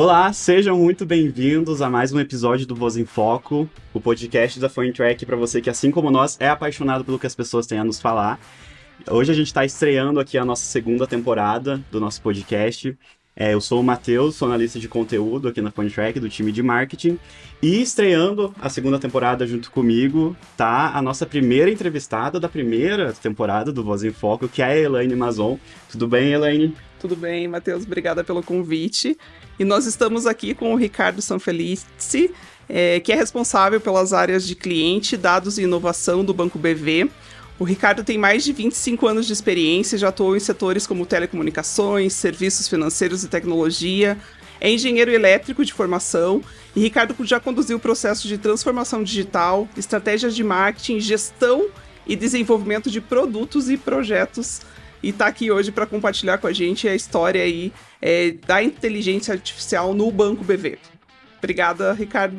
Olá, sejam muito bem-vindos a mais um episódio do Voz em Foco, o podcast da ForeignTrack para você que, assim como nós, é apaixonado pelo que as pessoas têm a nos falar. Hoje a gente está estreando aqui a nossa segunda temporada do nosso podcast. Eu sou o Matheus, sou analista de conteúdo aqui na ForeignTrack, do time de marketing. E estreando a segunda temporada junto comigo, tá a nossa primeira entrevistada da primeira temporada do Voz em Foco, que é a Elaine Mazon. Tudo bem, Elaine? Tudo bem, Matheus, obrigada pelo convite. E nós estamos aqui com o Ricardo Sanfelice, que é responsável pelas áreas de cliente, dados e inovação do Banco BV. O Ricardo tem mais de 25 anos de experiência, já atuou em setores como telecomunicações, serviços financeiros e tecnologia, é engenheiro elétrico de formação, e Ricardo já conduziu processos de transformação digital, estratégias de marketing, gestão e desenvolvimento de produtos e projetos, e está aqui hoje para compartilhar com a gente a história aí, da inteligência artificial no Banco BV. Obrigada, Ricardo.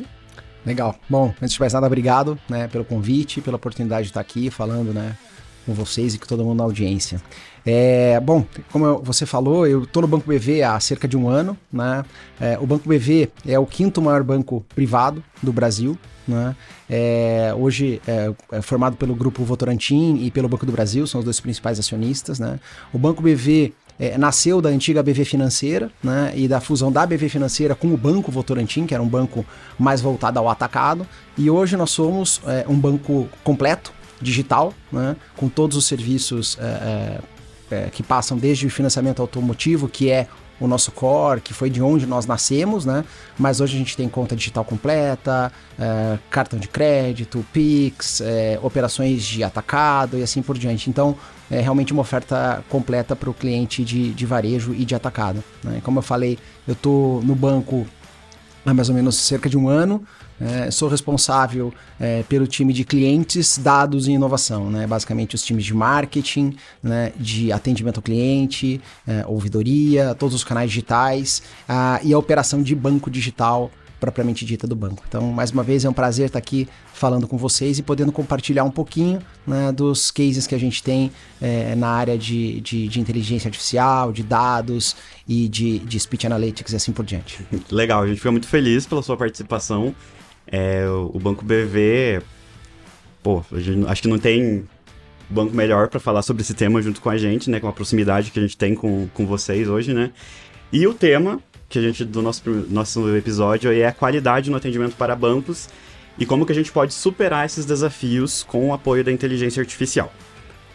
Legal. Bom, antes de mais nada, obrigado, pelo convite, pela oportunidade de estar aqui falando, com vocês e com todo mundo na audiência. Bom, como você falou, eu estou no Banco BV há cerca de um ano, o Banco BV é o quinto maior banco privado do Brasil, hoje é formado pelo Grupo Votorantim e pelo Banco do Brasil, são os dois principais acionistas, O Banco BV nasceu da antiga BV Financeira, e da fusão da BV Financeira com o Banco Votorantim, que era um banco mais voltado ao atacado, e hoje nós somos um banco completo, digital, com todos os serviços que passam desde o financiamento automotivo, que é o nosso core, que foi de onde nós nascemos, mas hoje a gente tem conta digital completa, cartão de crédito, Pix, operações de atacado e assim por diante. Então, é realmente uma oferta completa para o cliente de varejo e de atacado. Como eu falei, eu estou no banco há mais ou menos cerca de um ano, sou responsável pelo time de clientes, dados e inovação, basicamente os times de marketing, de atendimento ao cliente, ouvidoria, todos os canais digitais e a operação de banco digital propriamente dita do banco. Então, mais uma vez, é um prazer estar aqui falando com vocês e podendo compartilhar um pouquinho dos cases que a gente tem na área de inteligência artificial, de dados e de speech analytics e assim por diante. Legal, a gente fica muito feliz pela sua participação. O Banco BV, acho que não tem banco melhor para falar sobre esse tema junto com a gente, com a proximidade que a gente tem com vocês hoje, E o tema que a gente do nosso episódio é a qualidade no atendimento para bancos e como que a gente pode superar esses desafios com o apoio da inteligência artificial.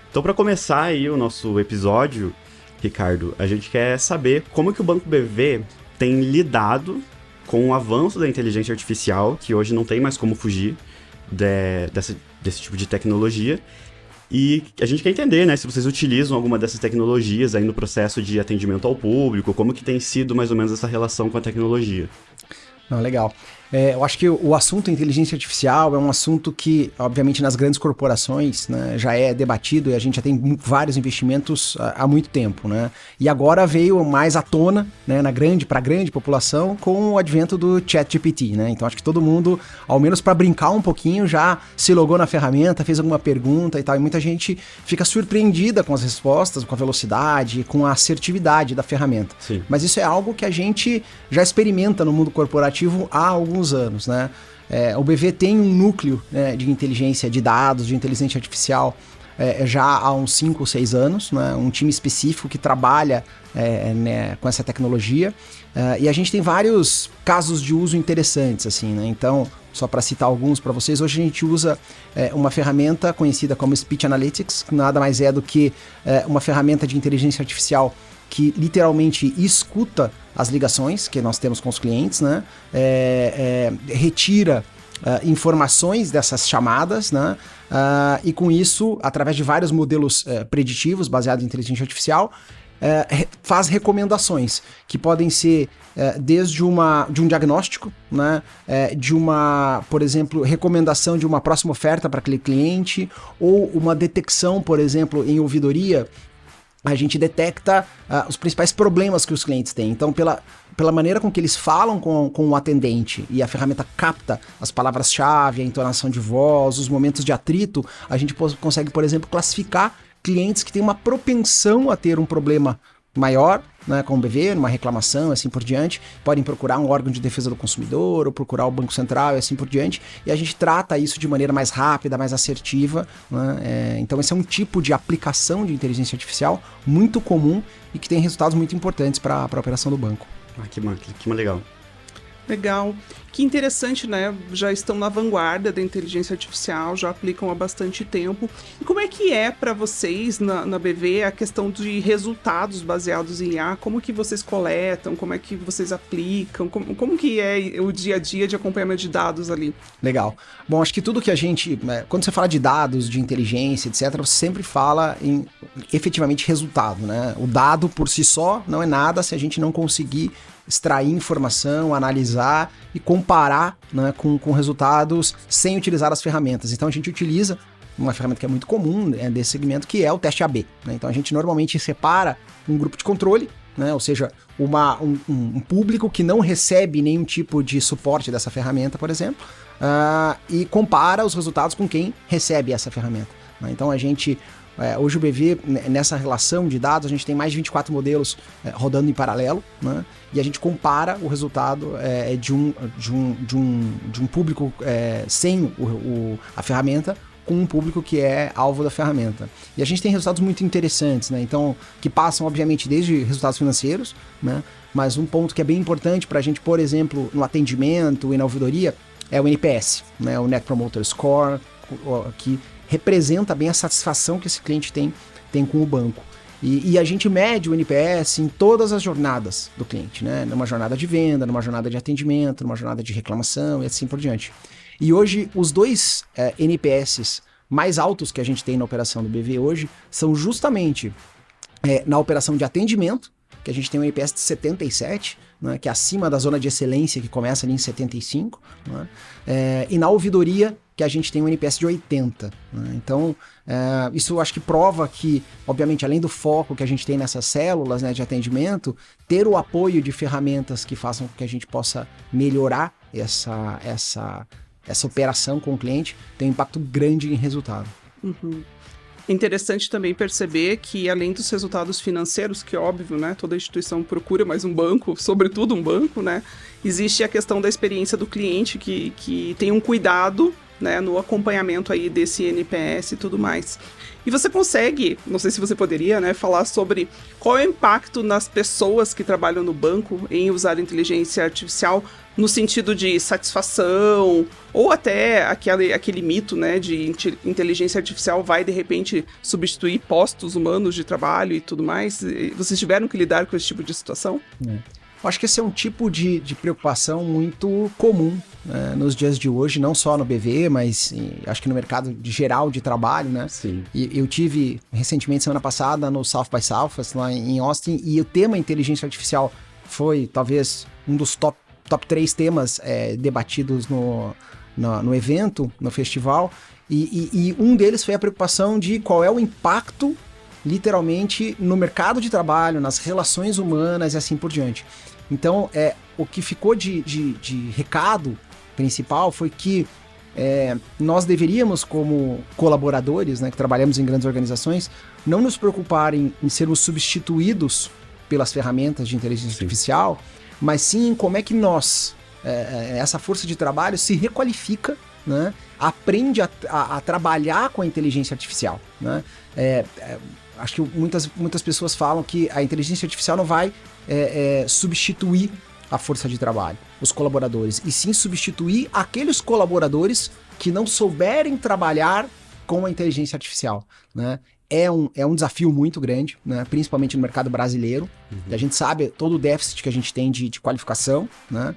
Então, para começar aí o nosso episódio, Ricardo, a gente quer saber como que o Banco BV tem lidado com o avanço da inteligência artificial, que hoje não tem mais como fugir desse tipo de tecnologia. E a gente quer entender, se vocês utilizam alguma dessas tecnologias aí no processo de atendimento ao público, como que tem sido mais ou menos essa relação com a tecnologia. Legal. Eu acho que o assunto inteligência artificial é um assunto que, obviamente, nas grandes corporações, já é debatido e a gente já tem vários investimentos há muito tempo, E agora veio mais à tona, para a grande população, com o advento do ChatGPT, Então acho que todo mundo, ao menos para brincar um pouquinho, já se logou na ferramenta, fez alguma pergunta e tal, e muita gente fica surpreendida com as respostas, com a velocidade, com a assertividade da ferramenta. Sim. Mas isso é algo que a gente já experimenta no mundo corporativo há alguns anos, O BV tem um núcleo de inteligência de dados, de inteligência artificial já há uns 5 ou 6 anos, um time específico que trabalha com essa tecnologia e a gente tem vários casos de uso interessantes, assim, Então, só para citar alguns para vocês, hoje a gente usa uma ferramenta conhecida como Speech Analytics, que nada mais é do que uma ferramenta de inteligência artificial que literalmente escuta as ligações que nós temos com os clientes, retira informações dessas chamadas, e com isso, através de vários modelos preditivos baseados em inteligência artificial, faz recomendações que podem ser desde de um diagnóstico, de uma, por exemplo, recomendação de uma próxima oferta para aquele cliente, ou uma detecção, por exemplo, em ouvidoria, a gente detecta os principais problemas que os clientes têm. Então, pela maneira com que eles falam com o atendente e a ferramenta capta as palavras-chave, a entonação de voz, os momentos de atrito, a gente consegue, por exemplo, classificar clientes que têm uma propensão a ter um problema maior, né, com o BV, numa reclamação, assim por diante, podem procurar um órgão de defesa do consumidor ou procurar o Banco Central e assim por diante, e a gente trata isso de maneira mais rápida, mais assertiva, né? Então esse é um tipo de aplicação de inteligência artificial muito comum e que tem resultados muito importantes para a operação do banco. Que legal. Legal. Que interessante, né? Já estão na vanguarda da inteligência artificial, já aplicam há bastante tempo. E como é que é para vocês na BV a questão de resultados baseados em IA? Como que vocês coletam? Como é que vocês aplicam? Como que é o dia a dia de acompanhamento de dados ali? Legal. Bom, acho que tudo que a gente... Quando você fala de dados, de inteligência, etc., você sempre fala em efetivamente resultado, né? O dado por si só não é nada se a gente não conseguir extrair informação, analisar e comparar, né, com resultados sem utilizar as ferramentas. Então a gente utiliza uma ferramenta que é muito comum, né, desse segmento, que é o teste AB. Né? Então a gente normalmente separa um grupo de controle, né, ou seja, um público que não recebe nenhum tipo de suporte dessa ferramenta, por exemplo, e compara os resultados com quem recebe essa ferramenta. Né? Então a gente... hoje o BV, nessa relação de dados, a gente tem mais de 24 modelos rodando em paralelo, né? E a gente compara o resultado de um público sem a ferramenta com um público que é alvo da ferramenta. E a gente tem resultados muito interessantes, né? Então, que passam, obviamente, desde resultados financeiros, né? Mas um ponto que é bem importante para a gente, por exemplo, no atendimento e na ouvidoria, é o NPS, né? O Net Promoter Score, que representa bem a satisfação que esse cliente tem com o banco. E a gente mede o NPS em todas as jornadas do cliente, né? Numa jornada de venda, numa jornada de atendimento, numa jornada de reclamação e assim por diante. E hoje, os dois NPS mais altos que a gente tem na operação do BV hoje são justamente na operação de atendimento, que a gente tem um NPS de 77, né, que é acima da zona de excelência, que começa ali em 75, né, e na ouvidoria, que a gente tem um NPS de 80. Né, então, isso eu acho que prova que, obviamente, além do foco que a gente tem nessas células, né, de atendimento, ter o apoio de ferramentas que façam com que a gente possa melhorar essa operação com o cliente tem um impacto grande em resultado. Uhum. Interessante também perceber que, além dos resultados financeiros, que óbvio, né, toda instituição procura, mas um banco, sobretudo um banco, né, existe a questão da experiência do cliente, que tem um cuidado, né, no acompanhamento aí desse NPS e tudo mais. E você consegue, não sei se você poderia, né, falar sobre qual é o impacto nas pessoas que trabalham no banco em usar inteligência artificial no sentido de satisfação, ou até aquele mito, né, de inteligência artificial vai, de repente, substituir postos humanos de trabalho e tudo mais. Vocês tiveram que lidar com esse tipo de situação? Eu acho que esse é um tipo de preocupação muito comum, né, nos dias de hoje, não só no BV, mas acho que no mercado geral de trabalho, né? Sim. E eu tive recentemente, semana passada, no South by Southwest, lá em Austin, e o tema inteligência artificial foi talvez um dos top 3 temas debatidos no evento, no festival, e um deles foi a preocupação de qual é o impacto, literalmente, no mercado de trabalho, nas relações humanas e assim por diante. Então, o que ficou de recado principal foi que nós deveríamos, como colaboradores, né, que trabalhamos em grandes organizações, não nos preocupar em sermos substituídos pelas ferramentas de inteligência artificial, mas sim em como é que nós, essa força de trabalho, se requalifica, né, aprende a trabalhar com a inteligência artificial. Né? Acho que muitas pessoas falam que a inteligência artificial não vai substituir a força de trabalho, os colaboradores, e sim substituir aqueles colaboradores que não souberem trabalhar com a inteligência artificial. Né? É um desafio muito grande, né? Principalmente no mercado brasileiro. A gente sabe todo o déficit que a gente tem de qualificação, né?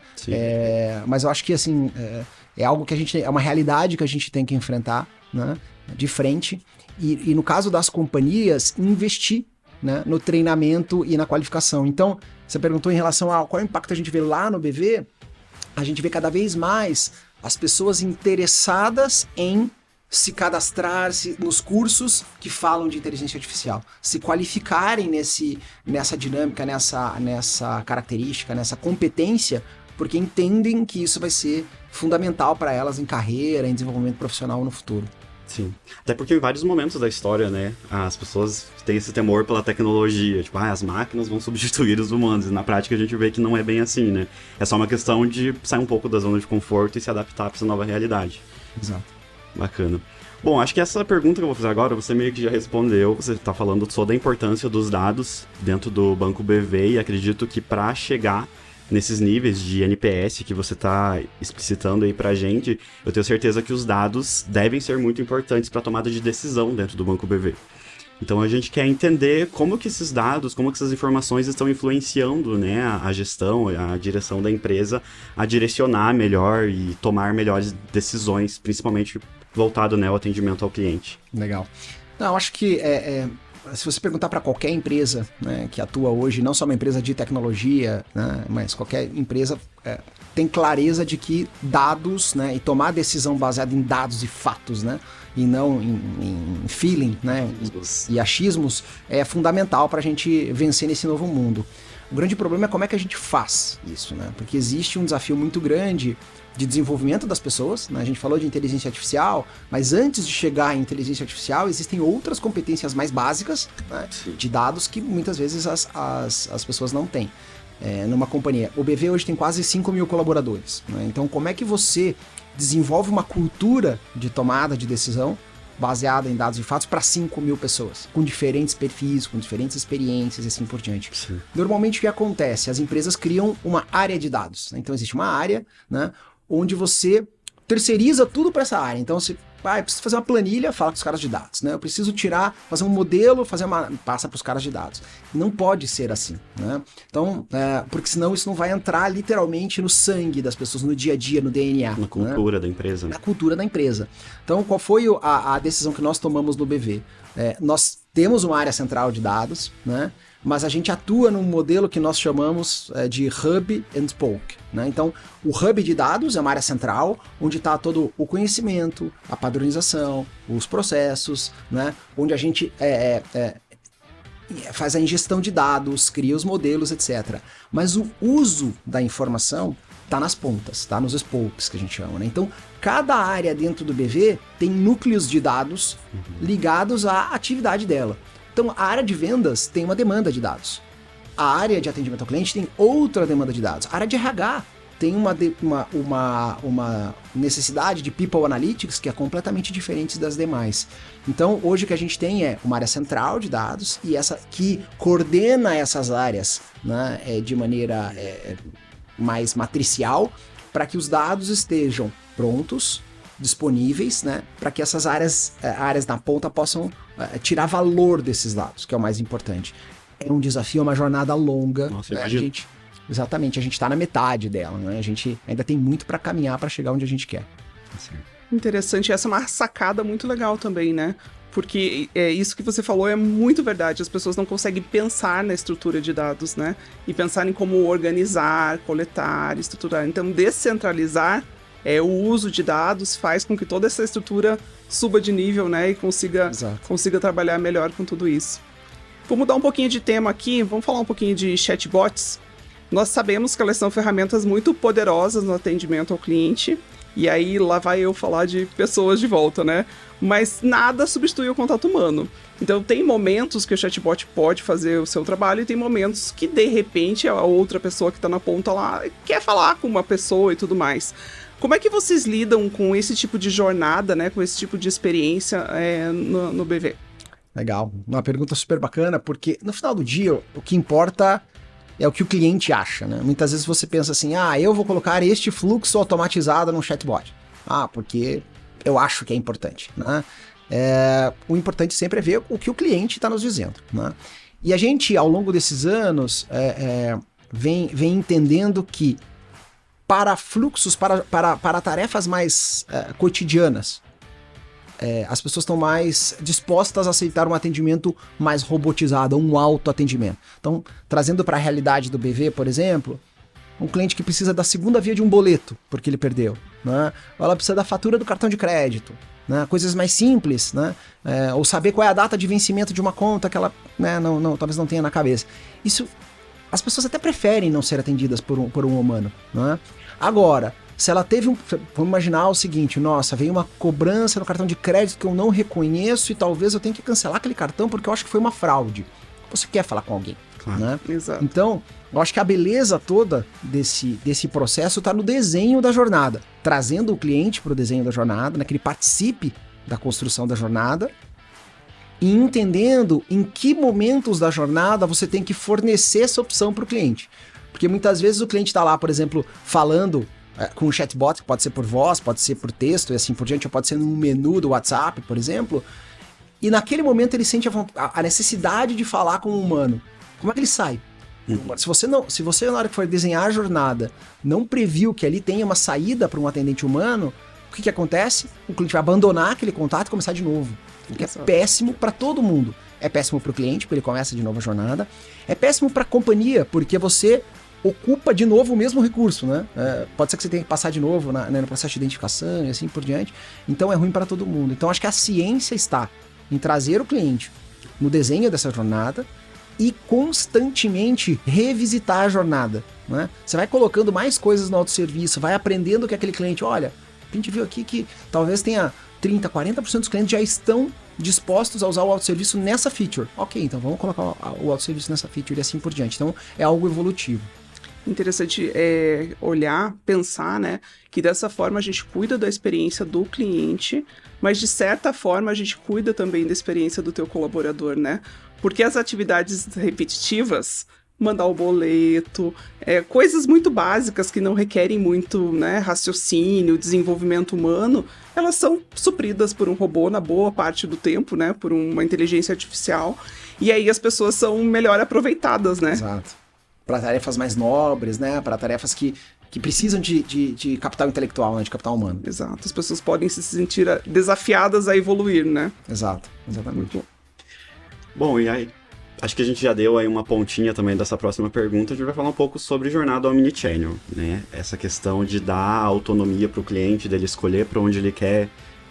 Mas eu acho que assim, é algo que é uma realidade que a gente tem que enfrentar, né, de frente. E no caso das companhias, investir, né, no treinamento e na qualificação. Então, você perguntou em relação a qual é o impacto a gente vê lá no BV, a gente vê cada vez mais as pessoas interessadas em se cadastrarem nos cursos que falam de inteligência artificial, se qualificarem nessa dinâmica, nessa característica, nessa competência, porque entendem que isso vai ser fundamental para elas em carreira, em desenvolvimento profissional no futuro. Sim. Até porque em vários momentos da história, né, as pessoas têm esse temor pela tecnologia, tipo, as máquinas vão substituir os humanos, e na prática a gente vê que não é bem assim, né? É só uma questão de sair um pouco da zona de conforto e se adaptar para essa nova realidade. Exato. Bacana. Bom, acho que essa pergunta que eu vou fazer agora, você meio que já respondeu, você está falando sobre a importância dos dados dentro do Banco BV, e acredito que para chegar nesses níveis de NPS que você está explicitando aí pra gente, eu tenho certeza que os dados devem ser muito importantes para a tomada de decisão dentro do Banco BV. Então a gente quer entender como que esses dados, como que essas informações estão influenciando, né, a gestão, a direção da empresa a direcionar melhor e tomar melhores decisões, principalmente voltado, né, ao atendimento ao cliente. Legal. Não, acho que se você perguntar para qualquer empresa, né, que atua hoje, não só uma empresa de tecnologia, né, mas qualquer empresa tem clareza de que dados, né, e tomar decisão baseada em dados e fatos, né, e não em feeling, né, e achismos, é fundamental para a gente vencer nesse novo mundo. O grande problema é como é que a gente faz isso, né, porque existe um desafio muito grande de desenvolvimento das pessoas, né? A gente falou de inteligência artificial, mas antes de chegar em inteligência artificial, existem outras competências mais básicas, né, de dados que muitas vezes as pessoas não têm. Numa companhia, o BV hoje tem quase 5 mil colaboradores, né? Então como é que você desenvolve uma cultura de tomada de decisão baseada em dados e fatos para 5 mil pessoas, com diferentes perfis, com diferentes experiências e assim por diante. Sim. Normalmente o que acontece? As empresas criam uma área de dados, né? Então existe uma área, né, onde você terceiriza tudo para essa área. Então você precisa fazer uma planilha, fala com os caras de dados, né? Eu preciso fazer um modelo, passa para os caras de dados. Não pode ser assim, né? Então, porque senão isso não vai entrar literalmente no sangue das pessoas, no dia a dia, no DNA. Na cultura da empresa. Na cultura da empresa. Então, qual foi a decisão que nós tomamos no BV? Nós temos uma área central de dados, né? Mas a gente atua num modelo que nós chamamos de Hub and Spoke, né? Então, o Hub de dados é uma área central, onde está todo o conhecimento, a padronização, os processos, né? Onde a gente faz a ingestão de dados, cria os modelos, etc. Mas o uso da informação está nas pontas, tá? Nos spokes, que a gente chama, né? Então, cada área dentro do BV tem núcleos de dados ligados à atividade dela. Então, a área de vendas tem uma demanda de dados. A área de atendimento ao cliente tem outra demanda de dados. A área de RH tem uma necessidade de People Analytics que é completamente diferente das demais. Então, hoje o que a gente tem é uma área central de dados e essa que coordena essas áreas, né, de maneira mais matricial para que os dados estejam prontos, disponíveis, né, para que essas áreas na ponta possam tirar valor desses dados, que é o mais importante. É um desafio, é uma jornada longa. Nossa, né? imagino. Exatamente, a gente está na metade dela, né? A gente ainda tem muito para caminhar para chegar onde a gente quer. Interessante, essa é uma sacada muito legal também, né? Porque isso que você falou é muito verdade, as pessoas não conseguem pensar na estrutura de dados, né? E pensar em como organizar, coletar, estruturar. Então, descentralizar o uso de dados faz com que toda essa estrutura suba de nível, né? E consiga trabalhar melhor com tudo isso. Vou mudar um pouquinho de tema aqui, vamos falar um pouquinho de chatbots. Nós sabemos que elas são ferramentas muito poderosas no atendimento ao cliente, e aí lá vai eu falar de pessoas de volta, né? Mas nada substitui o contato humano. Então tem momentos que o chatbot pode fazer o seu trabalho e tem momentos que de repente a outra pessoa que está na ponta lá quer falar com uma pessoa e tudo mais. Como é que vocês lidam com esse tipo de jornada, né? Com esse tipo de experiência no BV? Legal, uma pergunta super bacana, porque no final do dia o que importa é o que o cliente acha, né? Muitas vezes você pensa assim, eu vou colocar este fluxo automatizado num chatbot. Porque eu acho que é importante, né? O importante sempre é ver o que o cliente está nos dizendo, né? E a gente, ao longo desses anos, vem entendendo que para fluxos, para tarefas mais cotidianas, as pessoas estão mais dispostas a aceitar um atendimento mais robotizado, um autoatendimento. Então, trazendo para a realidade do BV, por exemplo, um cliente que precisa da segunda via de um boleto, porque ele perdeu, né? Ou ela precisa da fatura do cartão de crédito, né? Coisas mais simples, né? Ou saber qual é a data de vencimento de uma conta que ela, né, talvez não tenha na cabeça. Isso, as pessoas até preferem não ser atendidas por um humano, né? Agora, se ela teve vamos imaginar o seguinte, nossa, veio uma cobrança no cartão de crédito que eu não reconheço e talvez eu tenha que cancelar aquele cartão porque eu acho que foi uma fraude. Você quer falar com alguém, né? Exato. Então, eu acho que a beleza toda desse processo está no desenho da jornada, trazendo o cliente para o desenho da jornada, né, que ele participe da construção da jornada e entendendo em que momentos da jornada você tem que fornecer essa opção para o cliente. Porque muitas vezes o cliente está lá, por exemplo, falando com um chatbot, que pode ser por voz, pode ser por texto e assim por diante, ou pode ser num menu do WhatsApp, por exemplo, e naquele momento ele sente a necessidade de falar com um humano. Como é que ele sai? Se você na hora que for desenhar a jornada não previu que ali tenha uma saída para um atendente humano, o que acontece? O cliente vai abandonar aquele contato e começar de novo. O que é péssimo para todo mundo. É péssimo para o cliente, porque ele começa de novo a jornada. É péssimo para a companhia, porque você ocupa de novo o mesmo recurso, né? Pode ser que você tenha que passar de novo no processo de identificação e assim por diante. Então é ruim para todo mundo. Então acho que a ciência está em trazer o cliente no desenho dessa jornada e constantemente revisitar a jornada, né? Você vai colocando mais coisas no autosserviço, vai aprendendo que aquele cliente, olha, a gente viu aqui que talvez tenha 30%, 40% dos clientes já estão dispostos a usar o autosserviço nessa feature. Ok, então vamos colocar o autosserviço nessa feature e assim por diante. Então é algo evolutivo. Interessante olhar, pensar, né, que dessa forma a gente cuida da experiência do cliente, mas de certa forma a gente cuida também da experiência do teu colaborador, né? Porque as atividades repetitivas, mandar o boleto, coisas muito básicas que não requerem muito, né, raciocínio, desenvolvimento humano, elas são supridas por um robô na boa parte do tempo, né, por uma inteligência artificial, e aí as pessoas são melhor aproveitadas, né? Exato. Para tarefas mais nobres, né, para tarefas que precisam de capital intelectual, né, de capital humano. Exato, as pessoas podem se sentir desafiadas a evoluir, né? Exato, exatamente. Muito Bom, e aí, acho que a gente já deu aí uma pontinha também dessa próxima pergunta. A gente vai falar um pouco sobre jornada omnichannel, né? Essa questão de dar autonomia para o cliente, dele escolher para onde ele quer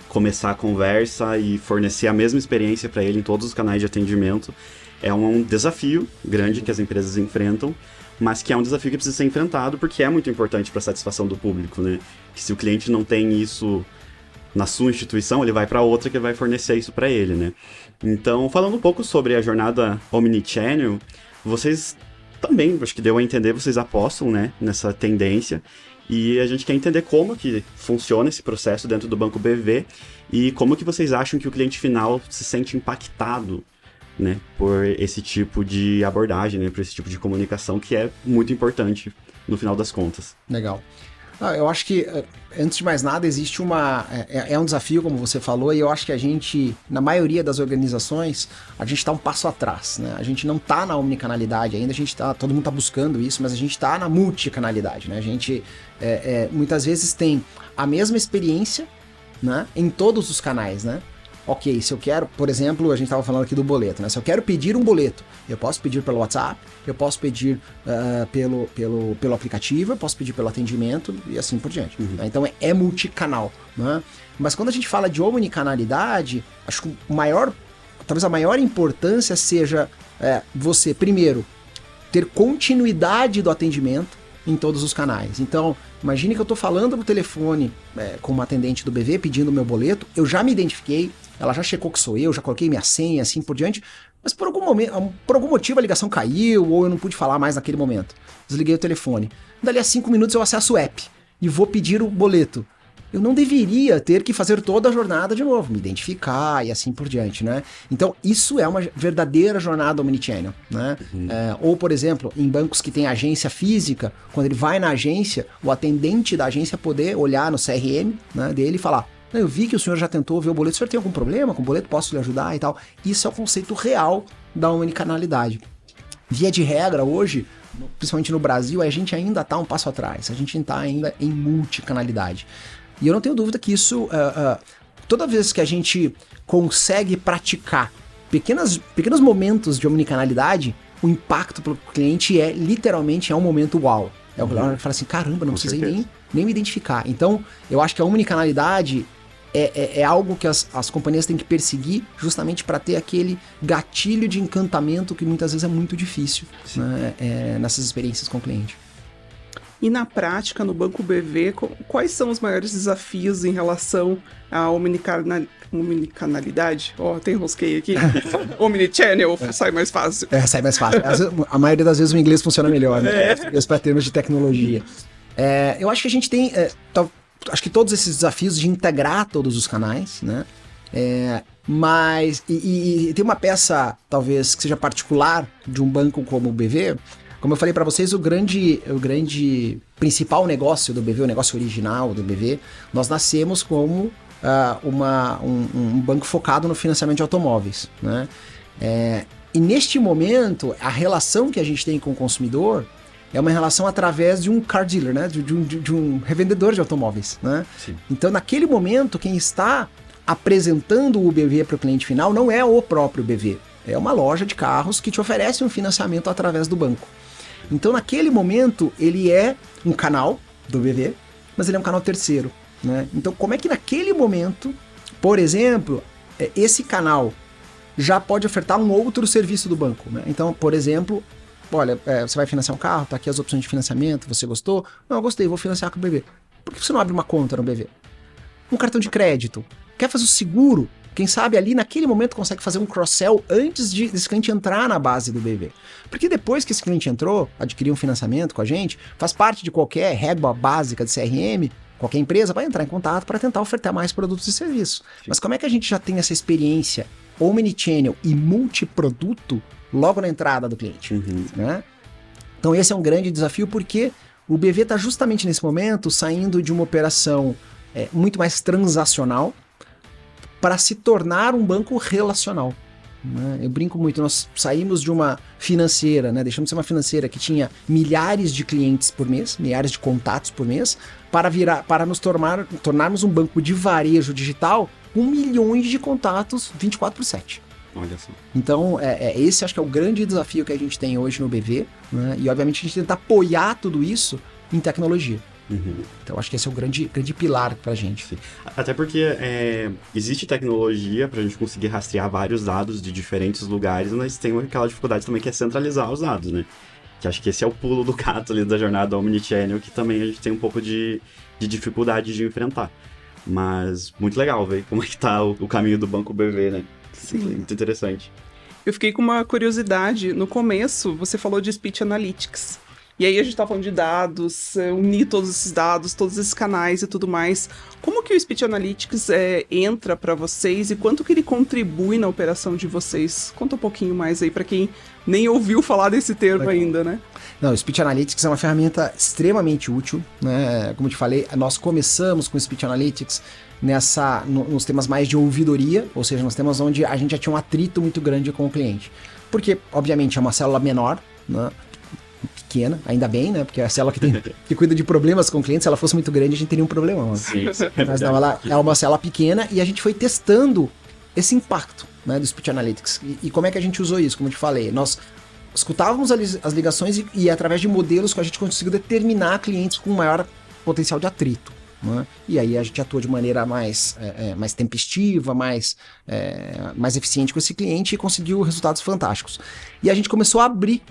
começar a conversa e fornecer a mesma experiência para ele em todos os canais de atendimento. É um desafio grande que as empresas enfrentam, mas que é um desafio que precisa ser enfrentado porque é muito importante para a satisfação do público, né? Que se o cliente não tem isso na sua instituição, ele vai para outra que vai fornecer isso para ele, né? Então, falando um pouco sobre a jornada omnichannel, vocês também, acho que deu a entender, vocês apostam, né, nessa tendência, e a gente quer entender como que funciona esse processo dentro do Banco BV e como que vocês acham que o cliente final se sente impactado, né, por esse tipo de abordagem, né, por esse tipo de comunicação que é muito importante no final das contas. Legal. Eu acho que, antes de mais nada, existe um desafio, como você falou, e eu acho que a gente, na maioria das organizações, a gente está um passo atrás, né? A gente não está na omnicanalidade ainda, todo mundo está buscando isso, mas a gente está na multicanalidade, né? A gente, muitas vezes, tem a mesma experiência, né, em todos os canais, né? Ok, se eu quero, por exemplo, a gente estava falando aqui do boleto, né? Se eu quero pedir um boleto, eu posso pedir pelo WhatsApp, eu posso pedir pelo aplicativo, eu posso pedir pelo atendimento e assim por diante. Uhum. Então é multicanal, né? Mas quando a gente fala de omnicanalidade, acho que talvez a maior importância seja você, primeiro, ter continuidade do atendimento em todos os canais. Então, imagine que eu estou falando no telefone com uma atendente do BV pedindo o meu boleto, eu já me identifiquei, ela já checou que sou eu, já coloquei minha senha, assim por diante, mas por algum motivo a ligação caiu ou eu não pude falar mais naquele momento. Desliguei o telefone. Dali a 5 minutos eu acesso o app e vou pedir o boleto. Eu não deveria ter que fazer toda a jornada de novo, me identificar e assim por diante, né? Então, isso é uma verdadeira jornada omnichannel, né? Uhum. Ou, por exemplo, em bancos que tem agência física, quando ele vai na agência, o atendente da agência poder olhar no CRM, né, dele e falar: eu vi que o senhor já tentou ver o boleto, o senhor tem algum problema com o boleto? Posso lhe ajudar e tal? Isso é o conceito real da omnicanalidade. Via de regra, hoje, principalmente no Brasil, a gente ainda está um passo atrás, a gente está ainda em multicanalidade. E eu não tenho dúvida que isso, toda vez que a gente consegue praticar pequenos momentos de omnicanalidade, o impacto para o cliente literalmente um momento uau. É o que fala assim, caramba, não precisei nem me identificar. Então, eu acho que a omnicanalidade é algo que as companhias têm que perseguir justamente para ter aquele gatilho de encantamento que muitas vezes é muito difícil, né, nessas experiências com o cliente. E na prática, no Banco BV, quais são os maiores desafios em relação à omnicanalidade? Tem rosquei aqui. Omnichannel, sai mais fácil. Sai mais fácil. A maioria das vezes o inglês funciona melhor, né? Para termos de tecnologia. Eu acho que a gente tem... acho que todos esses desafios de integrar todos os canais, né? Mas... E tem uma peça, talvez, que seja particular de um banco como o BV... Como eu falei para vocês, o grande principal negócio do BV, o negócio original do BV, nós nascemos como um banco focado no financiamento de automóveis, né? E neste momento, a relação que a gente tem com o consumidor é uma relação através de um car dealer, né? De um revendedor de automóveis, né? Sim. Então, naquele momento, quem está apresentando o BV para o cliente final não é o próprio BV, é uma loja de carros que te oferece um financiamento através do banco. Então, naquele momento, ele é um canal do BV, mas ele é um canal terceiro, né? Então, como é que naquele momento, por exemplo, esse canal já pode ofertar um outro serviço do banco, né? Então, por exemplo, olha, você vai financiar um carro, tá aqui as opções de financiamento, você gostou? Não, eu gostei, vou financiar com o BV. Por que você não abre uma conta no BV? Um cartão de crédito? Quer fazer o seguro? Quem sabe ali naquele momento consegue fazer um cross-sell antes desse cliente entrar na base do BV. Porque depois que esse cliente entrou, adquiriu um financiamento com a gente, faz parte de qualquer régua básica de CRM, qualquer empresa vai entrar em contato para tentar ofertar mais produtos e serviços. Sim. Mas como é que a gente já tem essa experiência omnichannel e multiproduto logo na entrada do cliente? Né? Então esse é um grande desafio porque o BV está justamente nesse momento saindo de uma operação muito mais transacional para se tornar um banco relacional. Né? Eu brinco muito, nós saímos de uma financeira, né? Deixamos de ser uma financeira que tinha milhares de clientes por mês, milhares de contatos por mês, para nos tornarmos um banco de varejo digital com milhões de contatos 24/7. Olha só. Então, esse acho que é o grande desafio que a gente tem hoje no BV, né? E obviamente a gente tenta apoiar tudo isso em tecnologia. Então acho que esse é o grande pilar pra gente. Sim. Até porque existe tecnologia pra gente conseguir rastrear vários dados de diferentes lugares, mas tem aquela dificuldade também que é centralizar os dados, né? Que acho que esse é o pulo do gato ali da jornada Omnichannel, que também a gente tem um pouco de dificuldade de enfrentar. Mas muito legal ver como é que tá o caminho do Banco BV, né? Sim. Muito interessante. Eu fiquei com uma curiosidade. No começo, você falou de Speech Analytics. E aí a gente tá falando de dados, unir todos esses dados, todos esses canais e tudo mais. Como que o Speech Analytics entra para vocês e quanto que ele contribui na operação de vocês? Conta um pouquinho mais aí para quem nem ouviu falar desse termo ainda, né? Não, o Speech Analytics é uma ferramenta extremamente útil, né? Como eu te falei, nós começamos com o Speech Analytics nos temas mais de ouvidoria, ou seja, nos temas onde a gente já tinha um atrito muito grande com o cliente. Porque, obviamente, é uma célula menor, né? Pequena, ainda bem, né? Porque é a célula que cuida de problemas com clientes, se ela fosse muito grande, a gente teria um problemão. Né? Sim, mas não, ela é uma célula pequena e a gente foi testando esse impacto, né, do Speech Analytics. E como é que a gente usou isso? Como eu te falei, nós escutávamos as ligações e através de modelos que a gente conseguiu determinar clientes com maior potencial de atrito. Né? E aí a gente atua de maneira mais tempestiva, mais eficiente com esse cliente e conseguiu resultados fantásticos. E a gente começou a abrir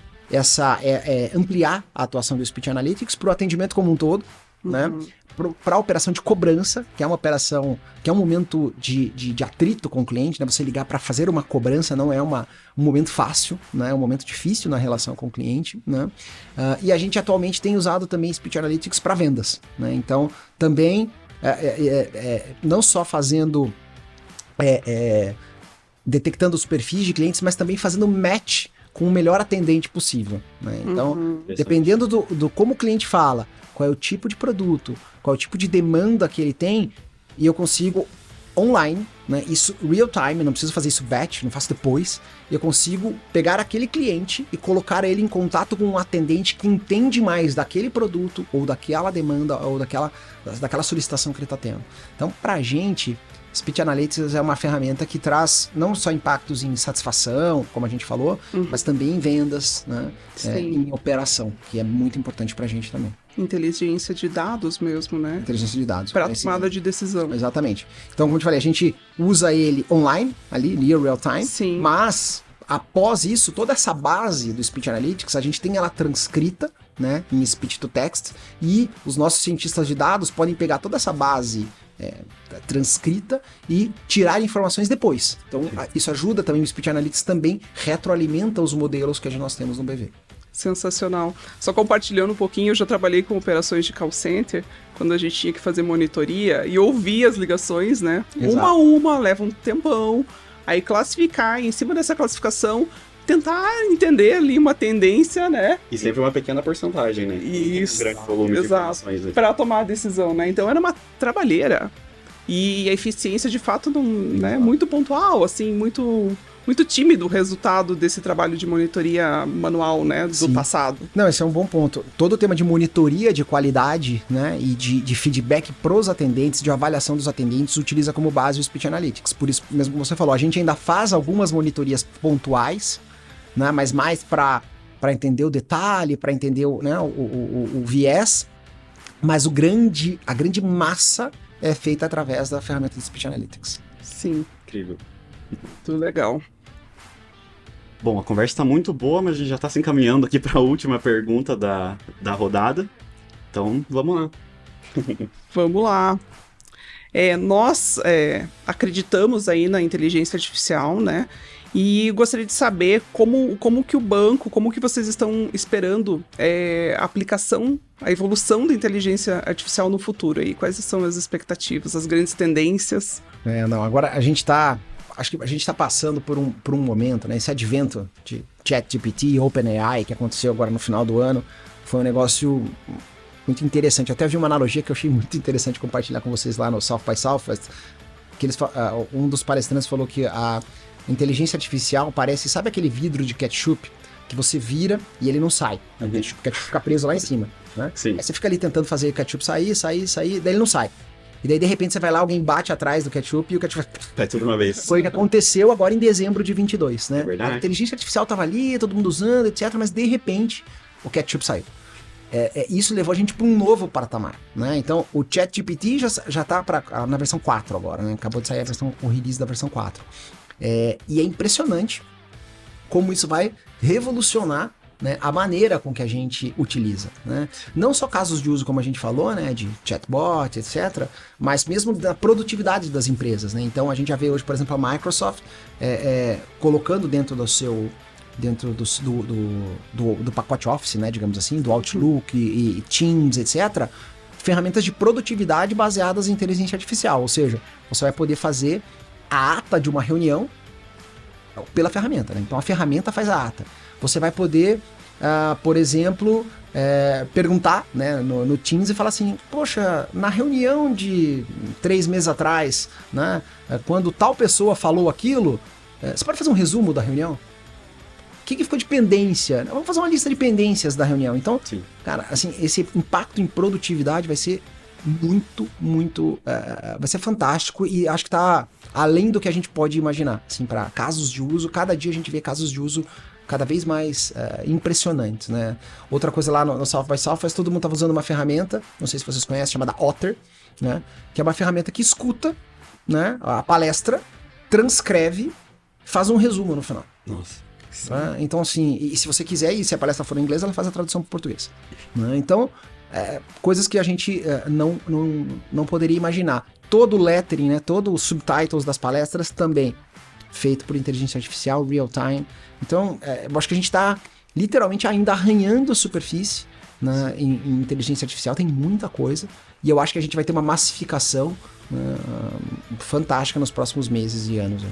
ampliar a atuação do Speech Analytics para o atendimento como um todo, né? Para a operação de cobrança, que é uma operação, que é um momento de atrito com o cliente, né? Você ligar para fazer uma cobrança não é um momento fácil, né? É um momento difícil na relação com o cliente, né? E a gente atualmente tem usado também Speech Analytics para vendas, né? Então, também, não só fazendo, detectando os perfis de clientes, mas também fazendo match com o melhor atendente possível, né? Então, dependendo do como o cliente fala, qual é o tipo de produto, qual é o tipo de demanda que ele tem, e eu consigo online, né? Isso real time, não preciso fazer isso batch, não faço depois, eu consigo pegar aquele cliente e colocar ele em contato com um atendente que entende mais daquele produto, ou daquela demanda, ou daquela solicitação que ele está tendo. Então, pra gente, Speech Analytics é uma ferramenta que traz não só impactos em satisfação, como a gente falou, mas também em vendas, né? Em operação, que é muito importante pra gente também. Inteligência de dados mesmo, né? Inteligência de dados. Para tomada de decisão. Exatamente. Então, como eu te falei, a gente usa ele online, ali, near real time, mas após isso, toda essa base do Speech Analytics, a gente tem ela transcrita, né, em speech to text, e os nossos cientistas de dados podem pegar toda essa base transcrita e tirar informações depois. Então, isso ajuda também, o Speech Analytics também retroalimenta os modelos que nós temos no BV. Sensacional. Só compartilhando um pouquinho, eu já trabalhei com operações de call center, quando a gente tinha que fazer monitoria e ouvir as ligações, né? Exato. Uma a uma, leva um tempão. Aí classificar, e em cima dessa classificação, tentar entender ali uma tendência, né? E sempre uma pequena porcentagem, né? Isso. Um grande volume de informações. Né? Para tomar a decisão, né? Então era uma trabalheira. E a eficiência, de fato, não, né, muito pontual, assim, muito tímido o resultado desse trabalho de monitoria manual, né, do Sim. passado. Não, esse é um bom ponto. Todo o tema de monitoria de qualidade, né, e de feedback pros atendentes, de avaliação dos atendentes, utiliza como base o Speech Analytics. Por isso, mesmo que você falou, a gente ainda faz algumas monitorias pontuais, né, mas mais para entender o detalhe, para entender né, o viés, mas a grande massa é feita através da ferramenta de Speech Analytics. Sim. Incrível. Muito legal. Bom, a conversa está muito boa, mas a gente já está se encaminhando aqui para a última pergunta da rodada. Então, vamos lá. Vamos lá. Nós acreditamos aí na inteligência artificial, né? E gostaria de saber como que o banco, como que vocês estão esperando a aplicação, a evolução da inteligência artificial no futuro aí. Quais são as expectativas, as grandes tendências? Agora acho que a gente está passando por um momento, né? Esse advento de ChatGPT e OpenAI que aconteceu agora no final do ano foi um negócio muito interessante. Eu até vi uma analogia que eu achei muito interessante compartilhar com vocês lá no South by Southwest, que um dos palestrantes falou que a inteligência artificial parece, sabe aquele vidro de ketchup que você vira e ele não sai? O ketchup fica preso lá em cima, né? Sim. Aí você fica ali tentando fazer o ketchup sair, daí ele não sai. E daí, de repente, você vai lá, alguém bate atrás do ketchup e o ketchup... Vai tudo uma vez. Foi o que aconteceu agora em dezembro de 22, né? É verdade. A inteligência artificial tava ali, todo mundo usando, etc. Mas, de repente, o ketchup saiu. Isso levou a gente para um novo patamar, né? Então, o ChatGPT já tá na versão 4 agora, né? Acabou de sair o release da versão 4. E é impressionante como isso vai revolucionar, né, a maneira com que a gente utiliza, né? Não só casos de uso, como a gente falou, né, de chatbot, etc., mas mesmo da produtividade das empresas, né? Então a gente já vê hoje, por exemplo, a Microsoft colocando dentro do seu do pacote Office, né, digamos assim, do Outlook e Teams, etc., ferramentas de produtividade baseadas em inteligência artificial, ou seja, você vai poder fazer a ata de uma reunião pela ferramenta, né? Então a ferramenta faz a ata. Você vai poder, por exemplo, perguntar, né, no Teams e falar assim, poxa, na reunião de 3 meses atrás, né, quando tal pessoa falou aquilo, você pode fazer um resumo da reunião? O que ficou de pendência? Vamos fazer uma lista de pendências da reunião. Então, Sim. Cara, assim, esse impacto em produtividade vai ser muito, vai ser fantástico e acho que tá além do que a gente pode imaginar. Assim, para casos de uso, cada dia a gente vê casos de uso cada vez mais impressionantes, né? Outra coisa lá no South by Southwest, todo mundo estava usando uma ferramenta, não sei se vocês conhecem, chamada Otter, né? Que é uma ferramenta que escuta, né, a palestra, transcreve, faz um resumo no final. Nossa. Tá? Então, assim, e se você quiser, e se a palestra for em inglês, ela faz a tradução para português. Né? Então, coisas que a gente não poderia imaginar. Todo o lettering, né, todos os subtitles das palestras também feito por inteligência artificial, real time. Então, eu acho que a gente está literalmente ainda arranhando a superfície, né, em inteligência artificial, tem muita coisa, e eu acho que a gente vai ter uma massificação fantástica nos próximos meses e anos. Né?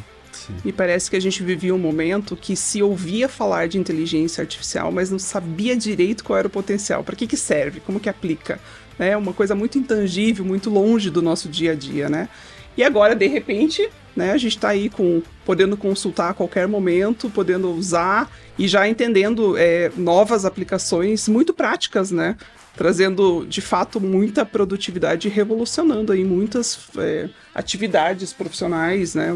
E parece que a gente vivia um momento que se ouvia falar de inteligência artificial, mas não sabia direito qual era o potencial, para que serve, como que aplica. É uma coisa muito intangível, muito longe do nosso dia a dia, né? E agora, de repente, né, a gente está aí podendo consultar a qualquer momento, podendo usar e já entendendo novas aplicações muito práticas, né? Trazendo, de fato, muita produtividade e revolucionando aí muitas atividades profissionais, né?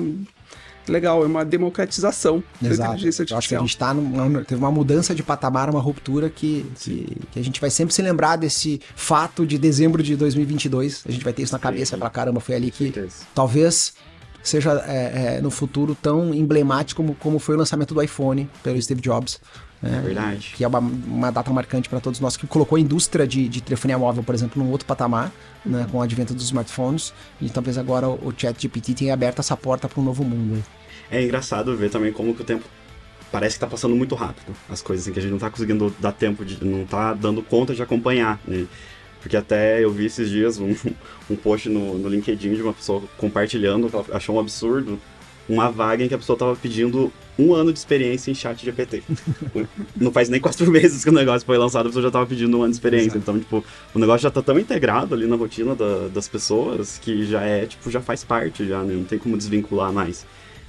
Legal, é uma democratização da inteligência artificial. Eu acho que a gente teve uma mudança de patamar, uma ruptura que a gente vai sempre se lembrar desse fato de dezembro de 2022. A gente vai ter isso na cabeça pra caramba. Foi ali que talvez seja no futuro tão emblemático como foi o lançamento do iPhone pelo Steve Jobs. É verdade. Que é uma data marcante para todos nós, que colocou a indústria de telefonia móvel, por exemplo, num outro patamar, né, com o advento dos smartphones, e talvez agora o ChatGPT tenha aberto essa porta para um novo mundo. É engraçado ver também como que o tempo parece que tá passando muito rápido. As coisas assim, que a gente não tá conseguindo dar tempo, não tá dando conta de acompanhar, né? Porque até eu vi esses dias um post no LinkedIn de uma pessoa compartilhando, que ela achou um absurdo, uma vaga em que a pessoa tava pedindo 1 ano de experiência em ChatGPT. Não faz nem 4 meses que o negócio foi lançado, a pessoa já tava pedindo 1 ano de experiência. Exato. Então, tipo, o negócio já tá tão integrado ali na rotina das pessoas que já já faz parte já, né? Não tem como desvincular mais.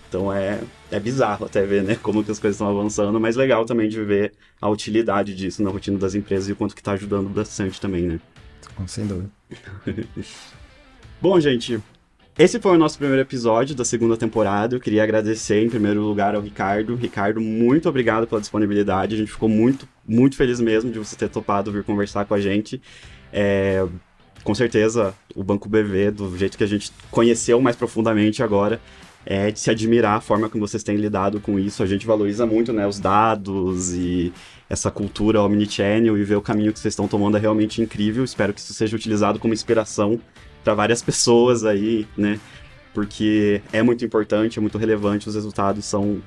Então é bizarro até ver, né, como que as coisas estão avançando, mas legal também de ver a utilidade disso na rotina das empresas e o quanto que tá ajudando bastante também, né? Sem dúvida. Bom, gente, esse foi o nosso primeiro episódio da 2ª temporada. Eu queria agradecer em primeiro lugar ao Ricardo. Ricardo, muito obrigado pela disponibilidade. A gente ficou muito, muito feliz mesmo de você ter topado vir conversar com a gente. Com certeza, o Banco BV, do jeito que a gente conheceu mais profundamente agora, é de se admirar a forma como vocês têm lidado com isso. A gente valoriza muito, né, os dados e essa cultura omnichannel, e ver o caminho que vocês estão tomando é realmente incrível. Espero que isso seja utilizado como inspiração para várias pessoas aí, né, porque é muito importante, é muito relevante, os resultados são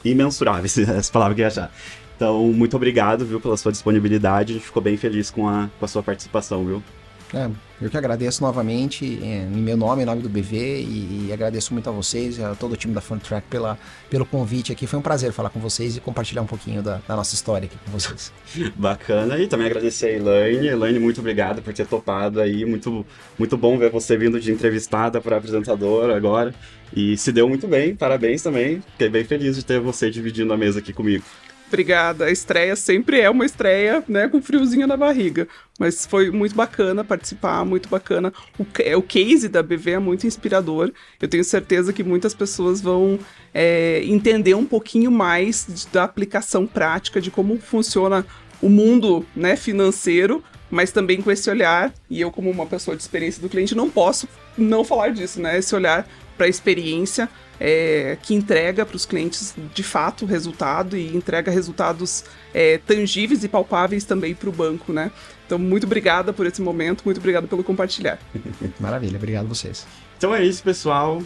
imensuráveis, essa palavra que eu ia achar. Então, muito obrigado, viu, pela sua disponibilidade. A gente ficou bem feliz com a sua participação, viu? Eu que agradeço novamente em meu nome, em nome do BV, e agradeço muito a vocês e a todo o time da Funtrack pelo convite aqui. Foi um prazer falar com vocês e compartilhar um pouquinho da nossa história aqui com vocês. Bacana, e também agradecer a Elaine. Elaine, muito obrigado por ter topado aí, muito, muito bom ver você vindo de entrevistada para apresentadora agora, e se deu muito bem, parabéns também, fiquei bem feliz de ter você dividindo a mesa aqui comigo. Obrigada. A estreia sempre é uma estreia, né, com friozinho na barriga. Mas foi muito bacana participar, muito bacana. O case da BV é muito inspirador. Eu tenho certeza que muitas pessoas vão entender um pouquinho mais da aplicação prática de como funciona o mundo, né, financeiro, mas também com esse olhar, e eu como uma pessoa de experiência do cliente não posso não falar disso, né, esse olhar para a experiência que entrega para os clientes de fato o resultado e entrega resultados tangíveis e palpáveis também para o banco, né? Então, muito obrigada por esse momento, muito obrigada pelo compartilhar. Maravilha, obrigado a vocês. Então é isso, pessoal.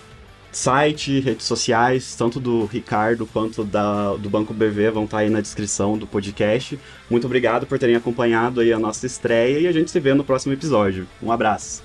Site, redes sociais, tanto do Ricardo quanto do Banco BV vão estar aí na descrição do podcast. Muito obrigado por terem acompanhado aí a nossa estreia e a gente se vê no próximo episódio. Um abraço.